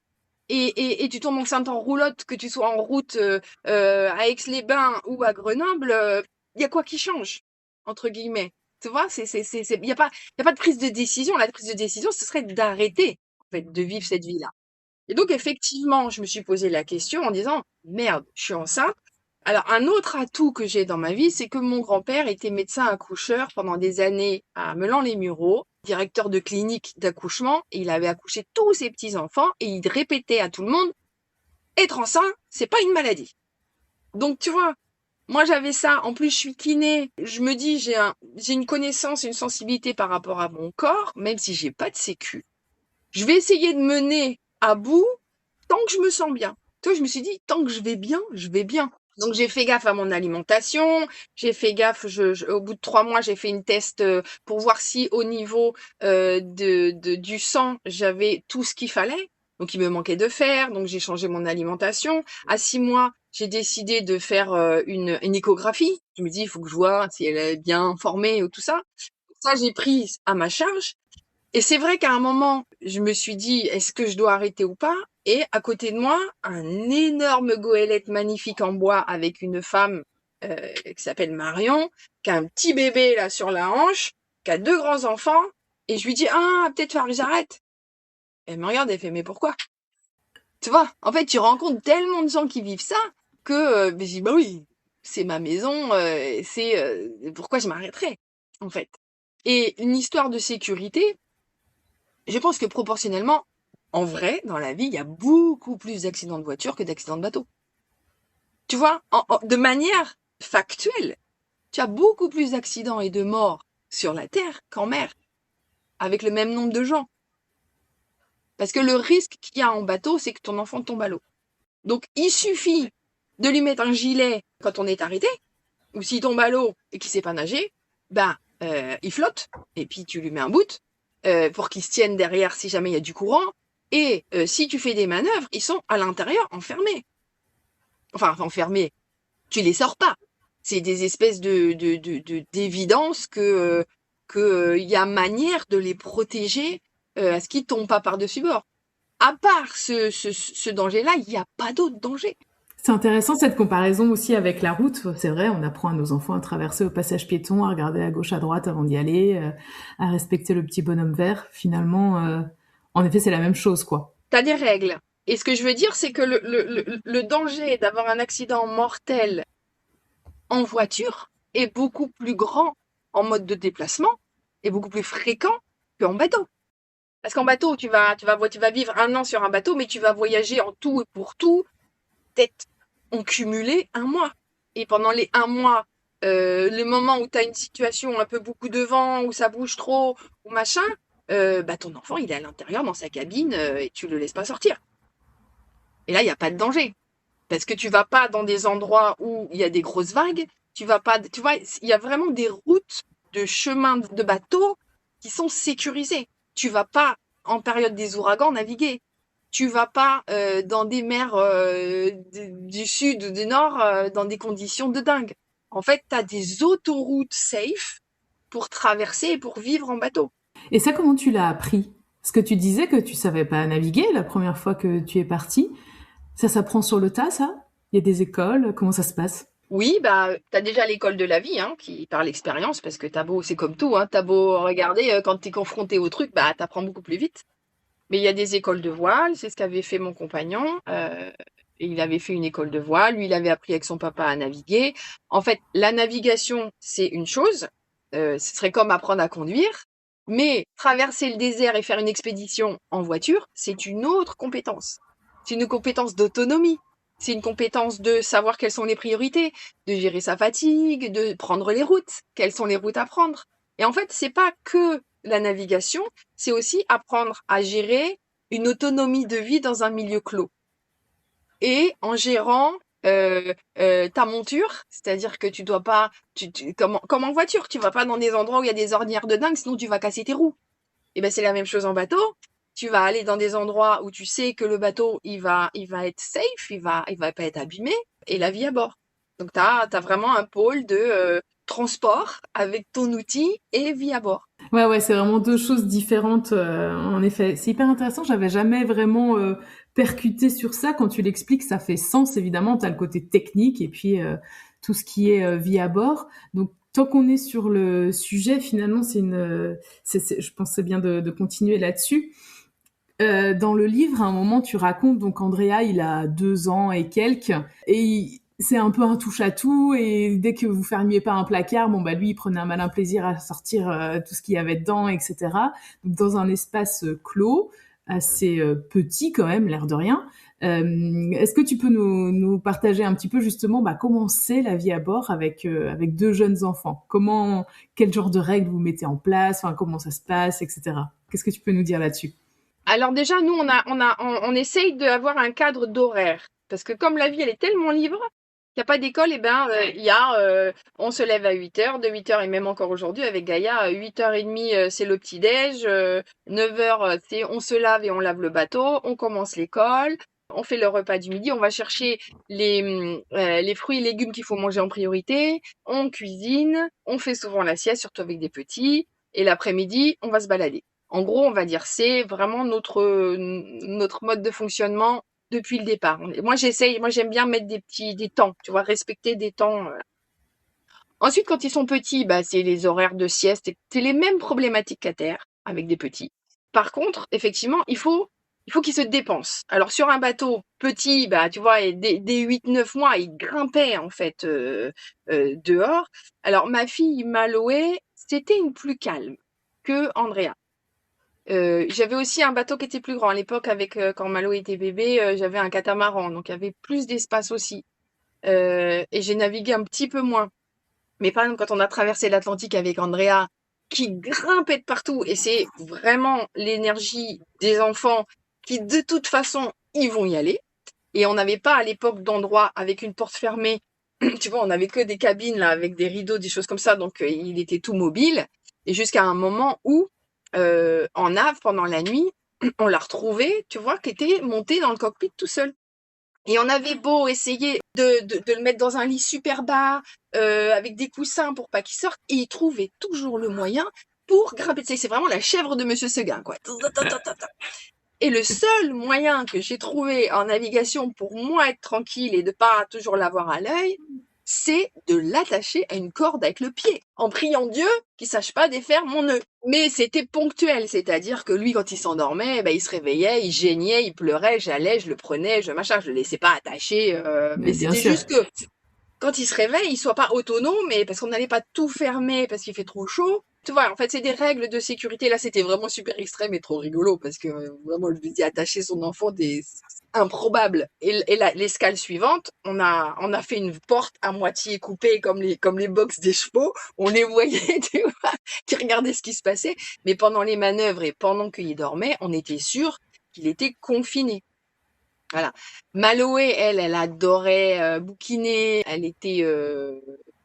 Speaker 2: et tu tombes enceinte en roulotte, que tu sois en route à Aix-les-Bains ou à Grenoble, il y a quoi qui change, entre guillemets. Tu vois, il y a pas de prise de décision. La prise de décision, ce serait d'arrêter, en fait, de vivre cette vie-là. Et donc, effectivement, je me suis posé la question en disant, merde, je suis enceinte. Alors, un autre atout que j'ai dans ma vie, c'est que mon grand-père était médecin accoucheur pendant des années à Melan-les-Mureaux, directeur de clinique d'accouchement, et il avait accouché tous ses petits-enfants, et il répétait à tout le monde, être enceint, c'est pas une maladie. Donc, tu vois, moi j'avais ça. En plus, je suis kiné. Je me dis, j'ai une connaissance et une sensibilité par rapport à mon corps, même si j'ai pas de sécu. Je vais essayer de mener à bout tant que je me sens bien. Tu vois, je me suis dit, tant que je vais bien, je vais bien. Donc j'ai fait gaffe à mon alimentation, j'ai fait gaffe, au bout de 3 mois, j'ai fait une test pour voir si au niveau du sang, j'avais tout ce qu'il fallait. Donc il me manquait de fer, donc j'ai changé mon alimentation. À 6 mois, j'ai décidé de faire une échographie. Je me dis, il faut que je vois si elle est bien formée ou tout ça. Ça, j'ai pris à ma charge. Et c'est vrai qu'à un moment, je me suis dit, est-ce que je dois arrêter ou pas? Et à côté de moi, un énorme goélette magnifique en bois avec une femme qui s'appelle Marion, qui a un petit bébé là sur la hanche, qui a 2 grands enfants. Et je lui dis, ah, peut-être falloir que j'arrête. Elle me regarde, elle fait, mais pourquoi? Tu vois, en fait, tu rencontres tellement de gens qui vivent ça que je dis, bah oui, c'est ma maison, pourquoi je m'arrêterais, en fait? Et une histoire de sécurité, je pense que proportionnellement, en vrai, dans la vie, il y a beaucoup plus d'accidents de voiture que d'accidents de bateau. Tu vois, de manière factuelle, tu as beaucoup plus d'accidents et de morts sur la terre qu'en mer, avec le même nombre de gens. Parce que le risque qu'il y a en bateau, c'est que ton enfant tombe à l'eau. Donc, il suffit de lui mettre un gilet quand on est arrêté, ou s'il tombe à l'eau et qu'il sait pas nager, il flotte, et puis tu lui mets un bout pour qu'il se tienne derrière si jamais il y a du courant. Et si tu fais des manœuvres, ils sont à l'intérieur, enfermés. Enfin, enfermés. Tu les sors pas. C'est des espèces d'évidence que y a manière de les protéger à ce qu'ils tombent pas par-dessus bord. À part ce danger-là, il n'y a pas d'autre danger.
Speaker 1: C'est intéressant cette comparaison aussi avec la route. C'est vrai, on apprend à nos enfants à traverser au passage piéton, à regarder à gauche, à droite avant d'y aller, à respecter le petit bonhomme vert. Finalement, en effet, c'est la même chose, quoi.
Speaker 2: T'as des règles. Et ce que je veux dire, c'est que le danger d'avoir un accident mortel en voiture est beaucoup plus grand en mode de déplacement et beaucoup plus fréquent qu'en bateau. Parce qu'en bateau, tu vas vivre 1 an sur un bateau, mais tu vas voyager en tout et pour tout, peut-être en cumulé 1 mois. Et pendant les 1 mois, le moment où tu as une situation un peu beaucoup de vent, où ça bouge trop, ou machin, ton enfant, il est à l'intérieur dans sa cabine et tu le laisses pas sortir. Et là, il n'y a pas de danger. Parce que tu vas pas dans des endroits où il y a des grosses vagues. Tu vas pas, tu vois, il y a vraiment des routes de chemins de bateau qui sont sécurisées. Tu vas pas en période des ouragans naviguer. Tu vas pas dans des mers du sud ou du nord dans des conditions de dingue. En fait, tu as des autoroutes safe pour traverser et pour vivre en bateau.
Speaker 1: Et ça, comment tu l'as appris? Parce que tu disais que tu savais pas naviguer la première fois que tu es partie. Ça s'apprend sur le tas, ça? Il y a des écoles? Comment ça se passe?
Speaker 2: Oui, t'as déjà l'école de la vie, hein, qui par l'expérience, parce que t'as beau, c'est comme tout, hein, t'as beau regarder, quand t'es confronté au truc, t'apprends beaucoup plus vite. Mais il y a des écoles de voile, c'est ce qu'avait fait mon compagnon. Et il avait fait une école de voile, lui, il avait appris avec son papa à naviguer. En fait, la navigation, c'est une chose, ce serait comme apprendre à conduire, mais traverser le désert et faire une expédition en voiture, c'est une autre compétence. C'est une compétence d'autonomie. C'est une compétence de savoir quelles sont les priorités, de gérer sa fatigue, de prendre les routes, quelles sont les routes à prendre. Et en fait, c'est pas que la navigation, c'est aussi apprendre à gérer une autonomie de vie dans un milieu clos. Et en gérant ta monture, c'est-à-dire que tu dois pas, comme en voiture, tu vas pas dans des endroits où il y a des ornières de dingue, sinon tu vas casser tes roues. Et ben c'est la même chose en bateau. Tu vas aller dans des endroits où tu sais que le bateau il va être safe, il va pas être abîmé, et la vie à bord. Donc t'as vraiment un pôle de transport avec ton outil et vie à bord.
Speaker 1: Ouais, c'est vraiment deux choses différentes, en effet. C'est hyper intéressant, j'avais jamais vraiment percuté sur ça. Quand tu l'expliques, ça fait sens, évidemment. Tu as le côté technique et puis tout ce qui est vie à bord. Donc, tant qu'on est sur le sujet, finalement, je pense que c'est bien de continuer là-dessus. Dans le livre, à un moment, tu racontes, donc Andrea, il a 2 ans et quelques, et c'est un peu un touche-à-tout, et dès que vous fermiez pas un placard, lui, il prenait un malin plaisir à sortir tout ce qu'il y avait dedans, etc. Donc, dans un espace clos, assez petit quand même, l'air de rien. Est-ce que tu peux nous partager un petit peu justement comment c'est la vie à bord avec 2 jeunes enfants? Quel genre de règles vous mettez en place? Enfin, comment ça se passe, etc. Qu'est-ce que tu peux nous dire là-dessus?
Speaker 2: Alors déjà, nous, on essaye d'avoir un cadre d'horaire. Parce que comme la vie, elle est tellement libre, qu'il n'y a pas d'école, on se lève à 8h, de 8h et même encore aujourd'hui avec Gaïa, 8h30, c'est le petit-déj, 9h, c'est on se lave et on lave le bateau, on commence l'école, on fait le repas du midi, on va chercher les fruits et légumes qu'il faut manger en priorité, on cuisine, on fait souvent la sieste, surtout avec des petits, et l'après-midi, on va se balader. En gros, on va dire, c'est vraiment notre mode de fonctionnement depuis le départ. Moi, j'aime bien mettre des temps, tu vois, respecter des temps. Ensuite, quand ils sont petits, c'est les horaires de sieste. C'est les mêmes problématiques qu'à terre avec des petits. Par contre, effectivement, il faut il faut qu'il se dépense. Alors sur un bateau petit, bah tu vois, dès 8-9 mois, il grimpait en fait dehors. Alors ma fille Maloé, c'était une plus calme que Andrea. J'avais aussi un bateau qui était plus grand à l'époque avec quand Malo était bébé, j'avais un catamaran, donc il y avait plus d'espace aussi. Et j'ai navigué un petit peu moins. Mais par exemple, quand on a traversé l'Atlantique avec Andrea, qui grimpait de partout, et c'est vraiment l'énergie des enfants qui, de toute façon, ils vont y aller. Et on n'avait pas à l'époque d'endroit avec une porte fermée. Tu vois, on n'avait que des cabines là avec des rideaux, des choses comme ça, donc il était tout mobile. Et jusqu'à un moment où, en nave, pendant la nuit, on l'a retrouvé, tu vois, qui était monté dans le cockpit tout seul. Et on avait beau essayer de le mettre dans un lit super bas, avec des coussins pour pas qu'il sorte, et il trouvait toujours le moyen pour grimper. Tu sais, c'est vraiment la chèvre de Monsieur Seguin, quoi. Et le seul moyen que j'ai trouvé en navigation pour moi être tranquille et de pas toujours l'avoir à l'œil, c'est de l'attacher à une corde avec le pied, en priant Dieu qu'il sache pas défaire mon nœud. Mais c'était ponctuel, c'est-à-dire que lui, quand il s'endormait, il se réveillait, il geignait, il pleurait, j'allais, je le prenais, je le laissais pas attaché, mais
Speaker 1: Mais bien
Speaker 2: c'était
Speaker 1: sûr.
Speaker 2: juste que quand il se réveille, il soit pas autonome, mais parce qu'on n'allait pas tout fermer parce qu'il fait trop chaud. Tu vois, en fait, c'est des règles de sécurité. Là, c'était vraiment super extrême et trop rigolo parce que vraiment, je lui dis attacher son enfant c'est improbable. Et l'escale suivante, on a fait une porte à moitié coupée comme les box des chevaux. On les voyait, tu vois, qui regardaient ce qui se passait. Mais pendant les manœuvres et pendant qu'il dormait, on était sûr qu'il était confiné. Voilà. Maloé, elle adorait bouquiner. Elle était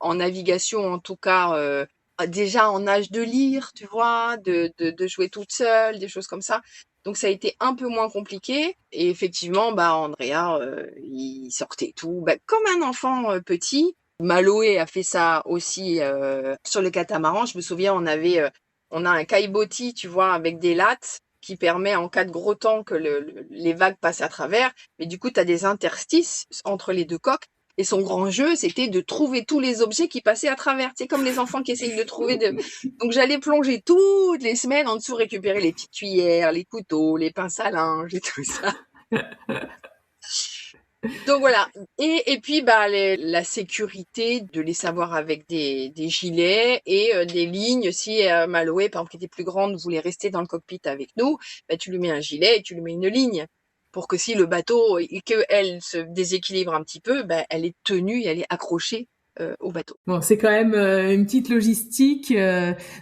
Speaker 2: en navigation, en tout cas, déjà en âge de lire, tu vois, de jouer toute seule, des choses comme ça. Donc ça a été un peu moins compliqué. Et effectivement, Andrea, il sortait tout, comme un enfant petit. Maloé a fait ça aussi sur le catamaran. Je me souviens, on a un caillebotis, tu vois, avec des lattes qui permet en cas de gros temps que les vagues passent à travers. Mais du coup, tu as des interstices entre les deux coques. Et son grand jeu, c'était de trouver tous les objets qui passaient à travers. C'est comme les enfants qui essayent de trouver Donc j'allais plonger toutes les semaines en dessous, récupérer les petites cuillères, les couteaux, les pinces à linge et tout ça. Donc voilà. Et puis la sécurité de les savoir avec des gilets et des lignes. Si Maloé, par exemple, qui était plus grande, voulait rester dans le cockpit avec nous, tu lui mets un gilet et tu lui mets une ligne pour que si le bateau et que elle se déséquilibre un petit peu, elle est tenue et elle est accrochée au bateau.
Speaker 1: Bon, c'est quand même une petite logistique,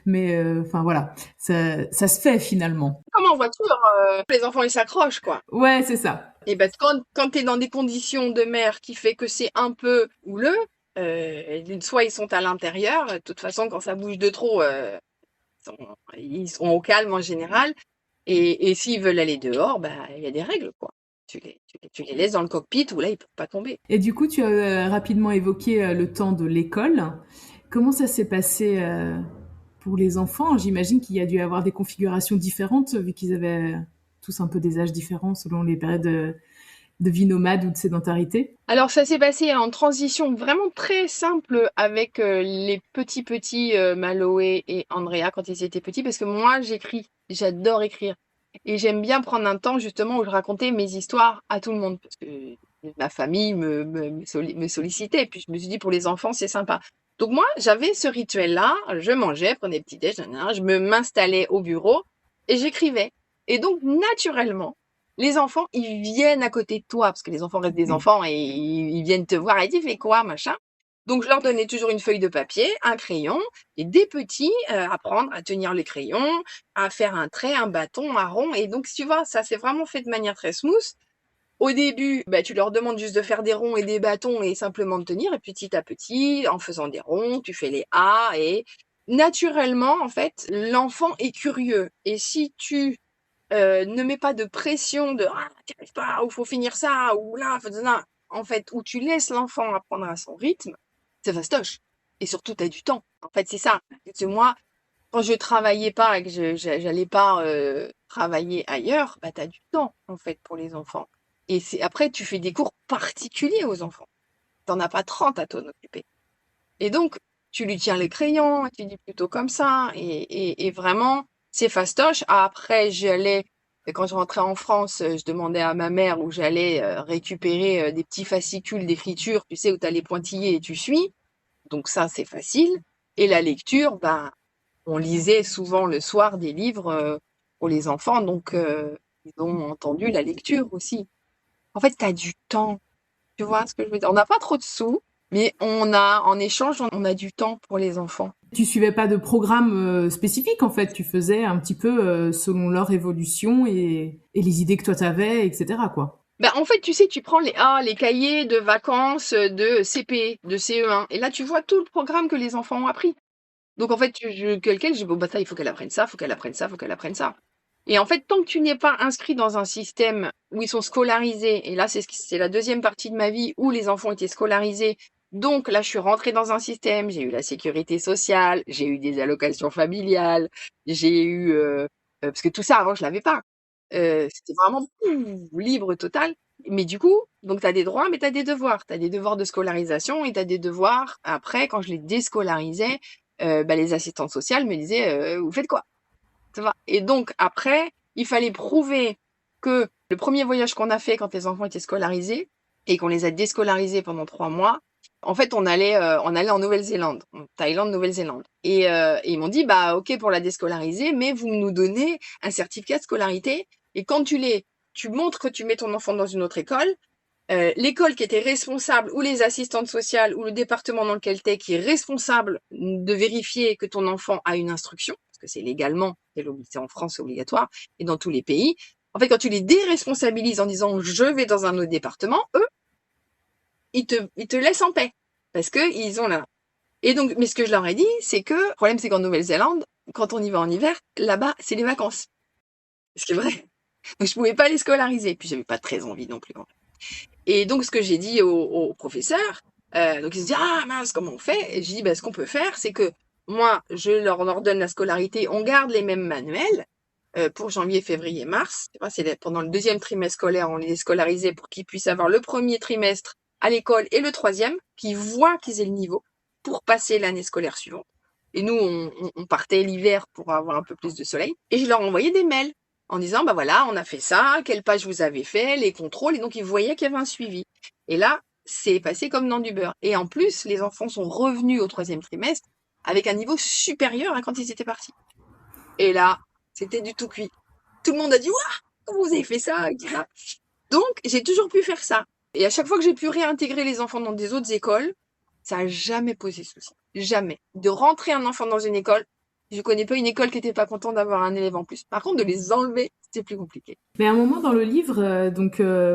Speaker 1: mais enfin voilà, ça se fait finalement.
Speaker 2: Comme en voiture, les enfants ils s'accrochent quoi.
Speaker 1: Ouais, c'est ça.
Speaker 2: Et quand tu es dans des conditions de mer qui fait que c'est un peu houleux, soit ils sont à l'intérieur, de toute façon quand ça bouge de trop, ils sont au calme en général. Et s'ils veulent aller dehors, il y a des règles quoi. Tu les laisses dans le cockpit où là ils peuvent pas tomber.
Speaker 1: Et du coup, tu as rapidement évoqué le temps de l'école. Comment ça s'est passé pour les enfants? J'imagine qu'il y a dû avoir des configurations différentes vu qu'ils avaient tous un peu des âges différents selon les périodes de vie nomade ou de sédentarité.
Speaker 2: Alors ça s'est passé en transition vraiment très simple avec les petits Maloé et Andrea quand ils étaient petits parce que moi j'écris, j'adore écrire et j'aime bien prendre un temps justement où je racontais mes histoires à tout le monde parce que ma famille me sollicitait et puis je me suis dit pour les enfants c'est sympa. Donc moi j'avais ce rituel-là, je mangeais, prenais petit-déj, je m'installais au bureau et j'écrivais. Et donc naturellement les enfants, ils viennent à côté de toi, parce que les enfants restent des enfants et ils viennent te voir et ils disent, fais quoi, machin. Donc, je leur donnais toujours une feuille de papier, un crayon, et des petits apprendre à tenir les crayons, à faire un trait, un bâton, un rond. Et donc, tu vois, ça s'est vraiment fait de manière très smooth. Au début, tu leur demandes juste de faire des ronds et des bâtons et simplement de tenir. Et petit à petit, en faisant des ronds, tu fais les A et naturellement, en fait, l'enfant est curieux. Et si tu ne mets pas de pression de ah t'y arrives pas ou faut finir ça ou là en fait où tu laisses l'enfant apprendre à son rythme, c'est fastoche et surtout t'as du temps. En fait c'est ça. C'est moi quand je travaillais pas et que j'allais pas travailler ailleurs, t'as du temps en fait pour les enfants. Et c'est après tu fais des cours particuliers aux enfants. T'en as pas 30 à t'en occuper. Et donc tu lui tiens les crayons, tu dis plutôt comme ça et vraiment c'est fastoche. Après j'allais Et quand je rentrais en France, je demandais à ma mère où j'allais récupérer des petits fascicules d'écriture, tu sais, où tu as les pointillés et tu suis. Donc ça, c'est facile. Et la lecture, ben, on lisait souvent le soir des livres pour les enfants, donc ils ont entendu la lecture aussi. En fait, tu as du temps, tu vois ce que je veux dire? On n'a pas trop de sous, mais en échange, on a du temps pour les enfants.
Speaker 1: Tu suivais pas de programme spécifique en fait, tu faisais un petit peu selon leur évolution et les idées que toi t'avais, etc. quoi.
Speaker 2: Ben, en fait, tu sais, tu prends les cahiers de vacances de CP, de CE1, et là, tu vois tout le programme que les enfants ont appris. Donc, en fait, quelqu'un, je dis, bon, bah, ça, il faut qu'elle apprenne ça, faut qu'elle apprenne ça, faut qu'elle apprenne ça. Et en fait, tant que tu n'es pas inscrit dans un système où ils sont scolarisés, et là, c'est la deuxième partie de ma vie où les enfants étaient scolarisés. Donc, là, je suis rentrée dans un système, j'ai eu la sécurité sociale, j'ai eu des allocations familiales, j'ai eu, parce que tout ça, avant, je l'avais pas. C'était vraiment libre total. Mais du coup, donc tu as des droits, mais tu as des devoirs. Tu as des devoirs de scolarisation et tu as des devoirs. Après, quand je les déscolarisais, bah, les assistantes sociales me disaient vous faites quoi? Tu vois? Et donc, après, il fallait prouver que le premier voyage qu'on a fait quand les enfants étaient scolarisés et qu'on les a déscolarisés pendant 3 mois, en fait, on allait en Nouvelle-Zélande, en Thaïlande, Nouvelle-Zélande. Et ils m'ont dit, bah, ok pour la déscolariser, mais vous nous donnez un certificat de scolarité. Et quand tu montres que tu mets ton enfant dans une autre école, l'école qui était responsable, ou les assistantes sociales, ou le département dans lequel tu es, qui est responsable de vérifier que ton enfant a une instruction, parce que c'est légalement, c'est en France, c'est obligatoire, et dans tous les pays. En fait, quand tu les déresponsabilises en disant je vais dans un autre département, eux, ils te laissent en paix. Parce que ils ont là. Et donc, mais ce que je leur ai dit, c'est que, le problème, c'est qu'en Nouvelle-Zélande, quand on y va en hiver, là-bas, c'est les vacances. Ce qui est vrai. Donc, je pouvais pas les scolariser. Puis, j'avais pas très envie non plus. Et donc, ce que j'ai dit au professeur, donc il se dit, ah mince, comment on fait? Et j'ai dit, bah, ce qu'on peut faire, c'est que moi, je leur ordonne la scolarité, on garde les mêmes manuels pour janvier, février, mars. C'est pendant le deuxième trimestre scolaire, on les scolarisait pour qu'ils puissent avoir le premier trimestre à l'école et le troisième, qu'ils voient qu'ils aient le niveau pour passer l'année scolaire suivante. Et nous, on partait l'hiver pour avoir un peu plus de soleil. Et je leur envoyais des mails en disant, bah voilà, on a fait ça, quelle page vous avez fait, les contrôles. Et donc, ils voyaient qu'il y avait un suivi. Et là, c'est passé comme dans du beurre. Et en plus, les enfants sont revenus au troisième trimestre avec un niveau supérieur à quand ils étaient partis. Et là, c'était du tout cuit. Tout le monde a dit, waouh, comment vous avez fait ça? Donc, j'ai toujours pu faire ça. Et à chaque fois que j'ai pu réintégrer les enfants dans des autres écoles, ça n'a jamais posé souci. Jamais. De rentrer un enfant dans une école, je connais pas une école qui était pas contente d'avoir un élève en plus. Par contre, de les enlever, c'était plus compliqué.
Speaker 1: Mais à un moment dans le livre,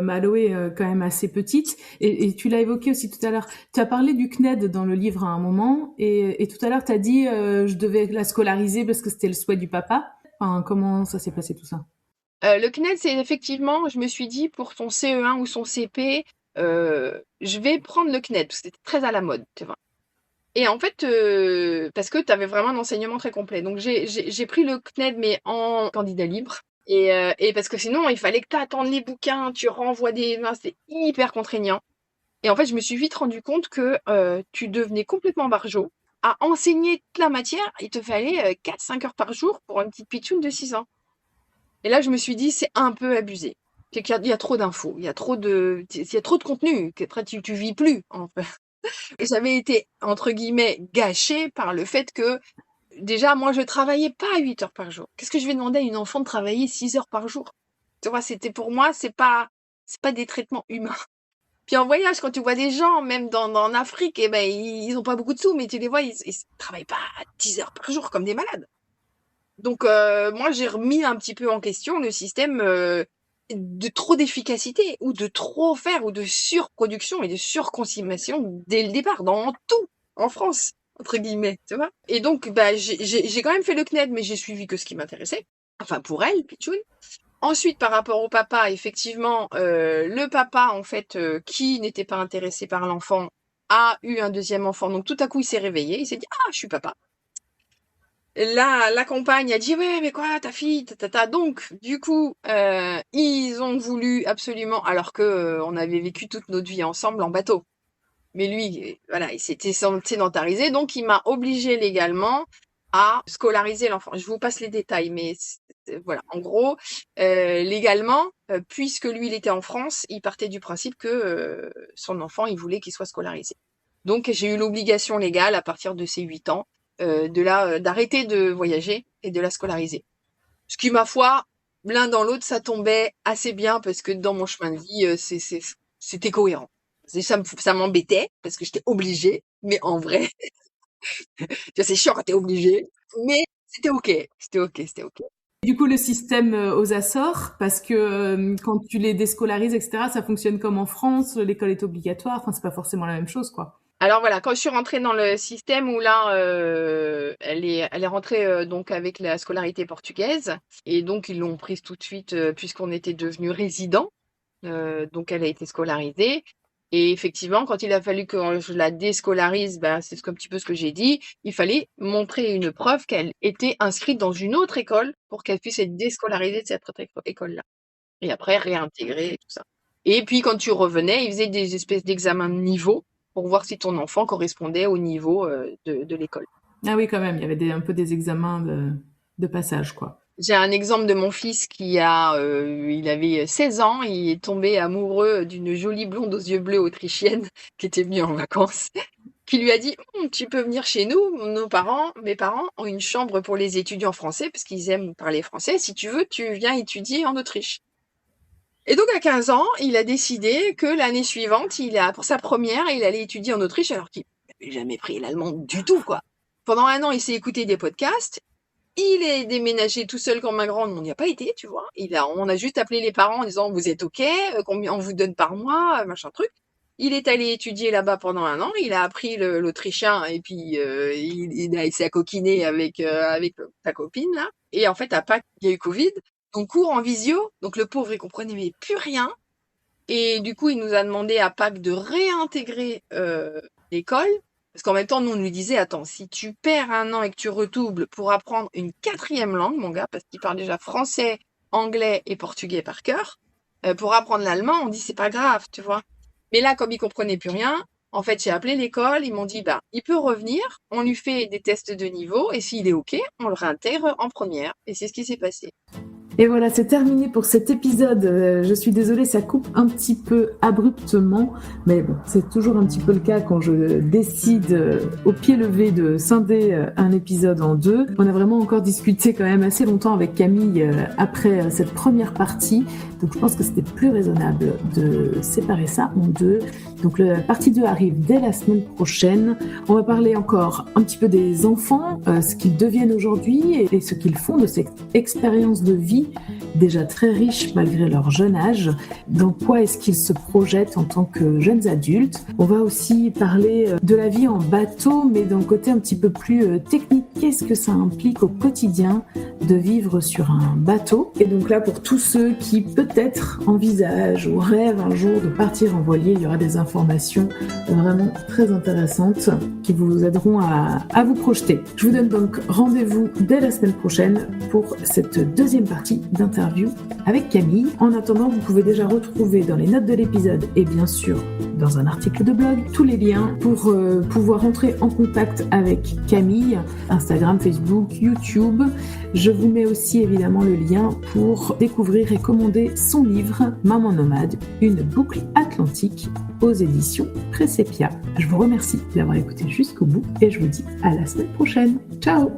Speaker 1: Malo est quand même assez petite, et tu l'as évoqué aussi tout à l'heure. Tu as parlé du CNED dans le livre à un moment, et tout à l'heure tu as dit je devais la scolariser parce que c'était le souhait du papa. Enfin, comment ça s'est passé tout ça?
Speaker 2: Le CNED, c'est effectivement, je me suis dit, pour son CE1 ou son CP, je vais prendre le CNED, parce que c'était très à la mode, tu vois. Et en fait, parce que tu avais vraiment un enseignement très complet. Donc, j'ai pris le CNED, mais en candidat libre. Et parce que sinon, il fallait que tu attendes les bouquins, tu renvoies c'est hyper contraignant. Et en fait, je me suis vite rendu compte que tu devenais complètement barjot. À enseigner toute la matière, il te fallait 4-5 heures par jour pour une petite pitchoune de 6 ans. Et là, je me suis dit, c'est un peu abusé. C'est qu'il y a trop d'infos, il y a trop de contenu, qu'après tu vis plus, en fait. Et ça avait été, entre guillemets, gâché par le fait que, déjà, moi, je travaillais pas 8 heures par jour. Qu'est-ce que je vais demander à une enfant de travailler 6 heures par jour? Tu vois, c'était pour moi, c'est pas des traitements humains. Puis en voyage, quand tu vois des gens, même en Afrique, eh ben, ils ont pas beaucoup de sous, mais tu les vois, ils travaillent pas 10 heures par jour comme des malades. Donc, moi, j'ai remis un petit peu en question le système de trop d'efficacité, ou de trop faire, ou de surproduction et de surconsommation dès le départ, dans tout, en France, entre guillemets, tu vois. Et donc, bah, j'ai quand même fait le CNED, mais j'ai suivi que ce qui m'intéressait. Enfin, pour elle, Pichoun. Ensuite, par rapport au papa, effectivement, le papa, en fait, qui n'était pas intéressé par l'enfant, a eu un deuxième enfant. Donc, tout à coup, il s'est réveillé. Il s'est dit, ah, je suis papa. Là, la compagne a dit, ouais, mais quoi, ta fille, tata. Donc, du coup, ils ont voulu absolument, alors que on avait vécu toute notre vie ensemble en bateau. Mais lui, voilà, il s'était sédentarisé, donc il m'a obligé légalement à scolariser l'enfant. Je vous passe les détails, mais voilà. En gros, légalement, puisque lui, il était en France, il partait du principe que son enfant, il voulait qu'il soit scolarisé. Donc, j'ai eu l'obligation légale à partir de ses 8 ans d'arrêter de voyager et de la scolariser. Ce qui, ma foi, l'un dans l'autre, ça tombait assez bien parce que dans mon chemin de vie, c'était cohérent. Ça m'embêtait parce que j'étais obligée, mais en vrai, c'est chiant quand t'es obligée, mais c'était ok, c'était ok.
Speaker 1: Du coup, le système aux Açores, parce que quand tu les déscolarises, etc., ça fonctionne comme en France, l'école est obligatoire, enfin, c'est pas forcément la même chose, quoi.
Speaker 2: Alors voilà, quand je suis rentrée dans le système où là, elle est rentrée donc avec la scolarité portugaise, et donc ils l'ont prise tout de suite puisqu'on était devenus résidents. Donc elle a été scolarisée. Et effectivement, quand il a fallu que je la déscolarise, c'est un petit peu ce que j'ai dit, il fallait montrer une preuve qu'elle était inscrite dans une autre école pour qu'elle puisse être déscolarisée de cette autre école-là. Et après, réintégrer et tout ça. Et puis, quand tu revenais, ils faisaient des espèces d'examens de niveau pour voir si ton enfant correspondait au niveau de l'école.
Speaker 1: Ah oui, quand même, il y avait un peu des examens de passage, quoi.
Speaker 2: J'ai un exemple de mon fils il avait 16 ans, il est tombé amoureux d'une jolie blonde aux yeux bleus autrichienne qui était venue en vacances, qui lui a dit tu peux venir chez nous, mes parents ont une chambre pour les étudiants français parce qu'ils aiment parler français, si tu veux, tu viens étudier en Autriche. Et donc à 15 ans, il a décidé que l'année suivante, pour sa première, il allait étudier en Autriche alors qu'il n'avait jamais pris l'allemand du tout, quoi. Pendant un an, il s'est écouté des podcasts. Il est déménagé tout seul comme un grand, on n'y a pas été, tu vois. On a juste appelé les parents en disant vous êtes ok, combien on vous donne par mois, machin truc. Il est allé étudier là-bas pendant un an, il a appris l'autrichien et puis il s'est coquiné avec ta copine là. Et en fait à Pâques il y a eu Covid, donc cours en visio, donc le pauvre il comprenait mais plus rien. Et du coup il nous a demandé à Pâques de réintégrer l'école. Parce qu'en même temps, nous, on lui disait, attends, si tu perds un an et que tu redoubles pour apprendre une 4e langue, mon gars, parce qu'il parle déjà français, anglais et portugais par cœur, pour apprendre l'allemand, on dit, c'est pas grave, tu vois. Mais là, comme il comprenait plus rien, en fait, j'ai appelé l'école, ils m'ont dit, il peut revenir, on lui fait des tests de niveau, et s'il est OK, on le réintègre en première. Et c'est ce qui s'est passé.
Speaker 1: Et voilà, c'est terminé pour cet épisode. Je suis désolée, ça coupe un petit peu abruptement, mais bon, c'est toujours un petit peu le cas quand je décide au pied levé de scinder un épisode en deux. On a vraiment encore discuté quand même assez longtemps avec Camille après cette première partie, donc je pense que c'était plus raisonnable de séparer ça en deux. Donc la partie 2 arrive dès la semaine prochaine. On va parler encore un petit peu des enfants, ce qu'ils deviennent aujourd'hui et ce qu'ils font de cette expérience de vie déjà très riches malgré leur jeune âge. Dans quoi est-ce qu'ils se projettent en tant que jeunes adultes? On va aussi parler de la vie en bateau, mais d'un côté un petit peu plus technique. Qu'est-ce que ça implique au quotidien de vivre sur un bateau? Et donc là, pour tous ceux qui peut-être envisagent ou rêvent un jour de partir en voilier, il y aura des informations vraiment très intéressantes qui vous aideront à vous projeter. Je vous donne donc rendez-vous dès la semaine prochaine pour cette deuxième partie d'interview avec Camille. En attendant, vous pouvez déjà retrouver dans les notes de l'épisode et bien sûr dans un article de blog tous les liens pour pouvoir entrer en contact avec Camille, Instagram, Facebook, YouTube. Je vous mets aussi évidemment le lien pour découvrir et commander son livre Maman Nomade, une boucle atlantique aux éditions Presépia. Je vous remercie d'avoir écouté jusqu'au bout et je vous dis à la semaine prochaine. Ciao!